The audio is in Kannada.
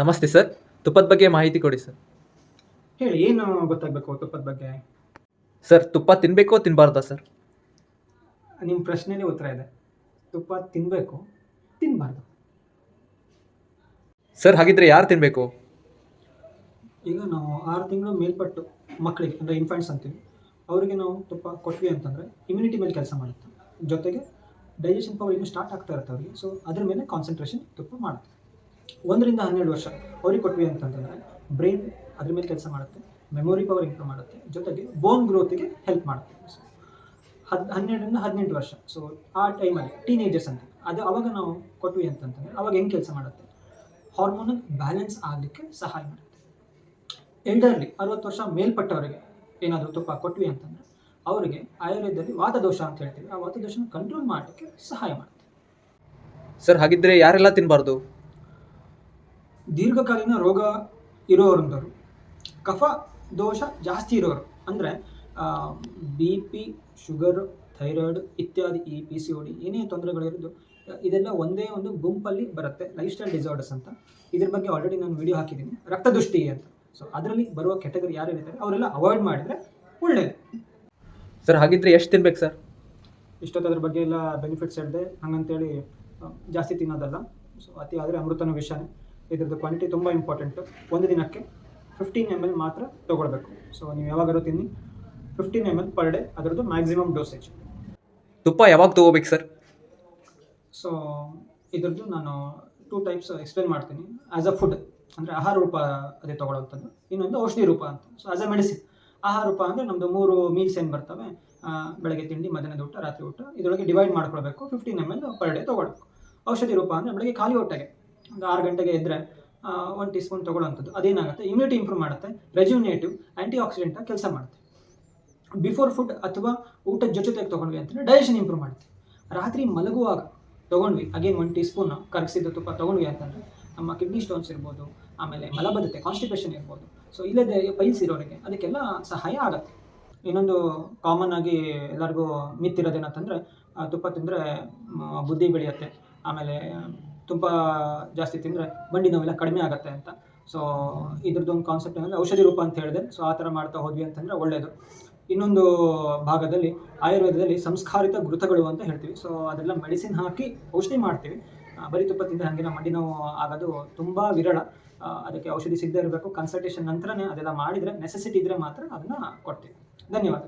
ನಮಸ್ತೆ ಸರ್. ತುಪ್ಪದ ಬಗ್ಗೆ ಮಾಹಿತಿ ಕೊಡಿ ಸರ್. ಹೇಳಿ, ಏನು ಗೊತ್ತಾಗಬೇಕು ತುಪ್ಪದ ಬಗ್ಗೆ? ಸರ್, ತುಪ್ಪ ತಿನ್ನಬೇಕೋ ತಿನ್ನಬಾರ್ದಾ ಸರ್? ನಿಮ್ಮ ಪ್ರಶ್ನೆಯಲ್ಲಿ ಉತ್ತರ ಇದೆ. ತುಪ್ಪ ತಿನ್ನಬೇಕು, ತಿನ್ನಬಾರ್ದು. ಸರ್, ಹಾಗಿದ್ರೆ ಯಾರು ತಿನ್ನಬೇಕು? ಈಗ ನಾವು 6 ತಿಂಗಳು ಮೇಲ್ಪಟ್ಟು ಮಕ್ಕಳಿಗೆ, ಅಂದರೆ ಇನ್ಫ್ಯಾಂಟ್ಸ್ ಅಂತೀವಿ, ಅವರಿಗೆ ನಾವು ತುಪ್ಪ ಕೊಟ್ವಿ ಅಂತಂದರೆ ಇಮ್ಯುನಿಟಿ ಮೇಲೆ ಕೆಲಸ ಮಾಡುತ್ತೆ. ಜೊತೆಗೆ ಡೈಜೆಷನ್ ಪವರ್ ಇನ್ನೂ ಸ್ಟಾರ್ಟ್ ಆಗ್ತಾ ಇರುತ್ತೆ ಅವರಿಗೆ. ಸೊ ಅದ್ರ ಮೇಲೆ ಕಾನ್ಸಂಟ್ರೇಷನ್ ತುಪ್ಪ ಮಾಡುತ್ತೆ. 1 ರಿಂದ 12 ವರ್ಷ ಅವ್ರಿಗೆ ಕೊಟ್ವಿ ಅಂತಂತಂದರೆ ಬ್ರೈನ್ ಅದ್ರ ಮೇಲೆ ಕೆಲಸ ಮಾಡುತ್ತೆ, ಮೆಮೊರಿ ಪವರ್ ಇಂಪ್ರೂವ್ ಮಾಡುತ್ತೆ, ಜೊತೆಗೆ ಬೋನ್ ಗ್ರೋತಿಗೆ ಹೆಲ್ಪ್ ಮಾಡುತ್ತೆ. ಸೊ 12 ರಿಂದ 18 ವರ್ಷ, ಸೊ ಆ ಟೈಮಲ್ಲಿ ಟೀನೇಜರ್ಸ್ ಅಂತ ಅದು ಅವಾಗ ನಾವು ಕೊಟ್ವಿ ಅಂತಂತಂದರೆ ಅವಾಗ ಹೆಂಗೆ ಕೆಲಸ ಮಾಡುತ್ತೆ, ಹಾರ್ಮೋನಲ್ ಬ್ಯಾಲೆನ್ಸ್ ಆಗಲಿಕ್ಕೆ ಸಹಾಯ ಮಾಡುತ್ತೆ. ಎಲ್ಡರ್ಲಿ 60 ವರ್ಷ ಮೇಲ್ಪಟ್ಟವರಿಗೆ ಏನಾದರೂ ತುಪ್ಪ ಕೊಟ್ವಿ ಅಂತಂದರೆ ಅವರಿಗೆ ಆಯುರ್ವೇದದಲ್ಲಿ ವಾತದೋಷ ಅಂತ ಹೇಳ್ತೀವಿ, ಆ ವಾತದೋಷನ ಕಂಟ್ರೋಲ್ ಮಾಡಲಿಕ್ಕೆ ಸಹಾಯ ಮಾಡುತ್ತೆ. ಸರ್, ಹಾಗಿದ್ರೆ ಯಾರೆಲ್ಲ ತಿನ್ನಬಾರ್ದು? ದೀರ್ಘಕಾಲೀನ ರೋಗ ಇರೋರಂಥವ್ರು, ಕಫ ದೋಷ ಜಾಸ್ತಿ ಇರೋರು, ಅಂದರೆ BP, ಶುಗರ್, ಥೈರಾಯ್ಡ್ ಇತ್ಯಾದಿ, ಈ PCOD ಏನೇ ತೊಂದರೆಗಳಿರೋದು ಇದೆಲ್ಲ ಒಂದೇ ಒಂದು ಗುಂಪಲ್ಲಿ ಬರುತ್ತೆ, ಲೈಫ್ ಸ್ಟೈಲ್ ಡಿಸಾರ್ಡರ್ಸ್ ಅಂತ. ಇದ್ರ ಬಗ್ಗೆ ಆಲ್ರೆಡಿ ನಾನು ವಿಡಿಯೋ ಹಾಕಿದ್ದೀನಿ, ರಕ್ತದೃಷ್ಟಿ ಅಂತ. ಸೊ ಅದರಲ್ಲಿ ಬರುವ ಕೆಟಗರಿ ಯಾರೇನಿದ್ದಾರೆ ಅವರೆಲ್ಲ ಅವಾಯ್ಡ್ ಮಾಡಿದರೆ ಒಳ್ಳೆಯದು. ಸರ್, ಹಾಗಿದ್ರೆ ಎಷ್ಟು ತಿನ್ಬೇಕು ಸರ್? ಇಷ್ಟೊತ್ತು ಅದ್ರ ಬಗ್ಗೆ ಎಲ್ಲ ಬೆನಿಫಿಟ್ಸ್ ಹೇಳಿದೆ, ಹಂಗಂತೇಳಿ ಜಾಸ್ತಿ ತಿನ್ನೋದಲ್ಲ. ಸೊ ಅತಿ ಆದರೆ ಅಮೃತನ ವಿಷಯನೇ. ಇದ್ರದ್ದು ಕ್ವಾಂಟಿಟಿ ತುಂಬ ಇಂಪಾರ್ಟೆಂಟು. ಒಂದು ದಿನಕ್ಕೆ 15 ml ಮಾತ್ರ ತೊಗೊಳ್ಬೇಕು. ಸೊ ನೀವು ಯಾವಾಗಾದ್ರೂ ತಿನ್ನಿ, 15 ml ಪರ್ ಡೇ ಅದರದ್ದು ಮ್ಯಾಕ್ಸಿಮಮ್ ಡೋಸೇಜ್. ತುಪ್ಪ ಯಾವಾಗ ತೊಗೋಬೇಕು ಸರ್? ಸೊ ಇದ್ರದ್ದು ನಾನು 2 ಟೈಪ್ಸ್ ಎಕ್ಸ್ಪ್ಲೇನ್ ಮಾಡ್ತೀನಿ. ಆ್ಯಸ್ ಅ ಫುಡ್ ಅಂದರೆ ಆಹಾರ ರೂಪ ಅದೇ ತೊಗೊಳ್ಳೋವಂಥದ್ದು, ಇನ್ನೊಂದು ಔಷಧಿ ರೂಪ ಅಂತ. ಸೊ ಆ್ಯಸ್ ಅ ಮೆಡಿಸಿನ್ ಆಹಾರ ರೂಪ ಅಂದರೆ ನಮ್ಮದು 3 ಮೀಲ್ಸ್ ಏನು ಬರ್ತವೆ, ಬೆಳಗ್ಗೆ ತಿಂಡಿ, ಮಧ್ಯಾಹ್ನದ ಊಟ, ರಾತ್ರಿ ಊಟ, ಇದರೊಳಗೆ ಡಿವೈಡ್ ಮಾಡ್ಕೊಳ್ಬೇಕು. 15 ml ಪರ್ ಡೇ ತೊಗೊಳ್ಬೇಕು. ಔಷಧಿ ರೂಪ ಅಂದರೆ ಬೆಳಗ್ಗೆ ಖಾಲಿ ಹೊಟ್ಟೆಗೆ ಒಂದು 6 ಗಂಟೆಗೆ ಎದ್ದರೆ 1 ಟೀ ಸ್ಪೂನ್ ತೊಗೊಳ್ಳೋವಂಥದ್ದು. ಅದೇನಾಗುತ್ತೆ, ಇಮ್ಯುನಿಟಿ ಇಂಪ್ರೂವ್ ಮಾಡುತ್ತೆ, ರೆಜ್ಯುನೇಟಿವ್, ಆ್ಯಂಟಿ ಆಕ್ಸಿಡೆಂಟಾಗಿ ಕೆಲಸ ಮಾಡುತ್ತೆ. ಬಿಫೋರ್ ಫುಡ್ ಅಥವಾ ಊಟದ ಜೊತೆಗೆ ತೊಗೊಂಡ್ವಿ ಅಂತಂದರೆ ಡೈಜೆಷನ್ ಇಂಪ್ರೂವ್ ಮಾಡುತ್ತೆ. ರಾತ್ರಿ ಮಲಗುವಾಗ ತೊಗೊಂಡ್ವಿ, ಅಗೇನ್ 1 ಟೀ ಸ್ಪೂನ್ ಕರಗಿಸಿದ ತುಪ್ಪ ತೊಗೊಂಡ್ವಿ ಅಂತಂದರೆ ನಮ್ಮ ಕಿಡ್ನಿ ಸ್ಟೋನ್ಸ್ ಇರ್ಬೋದು, ಆಮೇಲೆ ಮಲಬದ್ಧತೆ, ಕಾನ್ಸ್ಟಿಪೇಷನ್ ಇರ್ಬೋದು, ಸೊ ಇಲ್ಲದೆ ಪೈಲ್ಸ್ ಇರೋರಿಗೆ ಅದಕ್ಕೆಲ್ಲ ಸಹಾಯ ಆಗುತ್ತೆ. ಇನ್ನೊಂದು ಕಾಮನ್ ಆಗಿ ಎಲ್ಲರಿಗೂ ಮಿತ್ತಿರೋದೇನಂತಂದರೆ ತುಪ್ಪ ತಿಂದರೆ ಬುದ್ಧಿ ಬೆಳೆಯುತ್ತೆ, ಆಮೇಲೆ ತುಪ್ಪ ಜಾಸ್ತಿ ತಿಂದರೆ ಮಂಡಿ ನೋವೆಲ್ಲ ಕಡಿಮೆ ಆಗುತ್ತೆ ಅಂತ. ಸೊ ಇದ್ರದ್ದು ಒಂದು ಕಾನ್ಸೆಪ್ಟ್ ಏನಂದರೆ ಔಷಧಿ ರೂಪ ಅಂತ ಹೇಳಿದೆ. ಸೊ ಆ ಥರ ಮಾಡ್ತಾ ಹೋದ್ವಿ ಅಂತಂದರೆ ಒಳ್ಳೆಯದು. ಇನ್ನೊಂದು ಭಾಗದಲ್ಲಿ ಆಯುರ್ವೇದದಲ್ಲಿ ಸಂಸ್ಕಾರಿತ ಘೃತಗಳು ಅಂತ ಹೇಳ್ತೀವಿ. ಸೊ ಅದೆಲ್ಲ ಮೆಡಿಸಿನ್ ಹಾಕಿ ಔಷಧಿ ಮಾಡ್ತೀವಿ. ಬರೀ ತುಪ್ಪ ತಿಂದರೆ ಹಾಗೆ ಮಂಡಿ ನೋವು ಆಗೋದು ತುಂಬ ವಿರಳ. ಅದಕ್ಕೆ ಔಷಧಿ ಸಿಗದೇ ಇರಬೇಕು. ಕನ್ಸಲ್ಟೇಷನ್ ನಂತರನೇ ಅದೆಲ್ಲ ಮಾಡಿದರೆ, ನೆಸೆಸಿಟಿ ಇದ್ದರೆ ಮಾತ್ರ ಅದನ್ನು ಕೊಡ್ತೀವಿ. ಧನ್ಯವಾದ.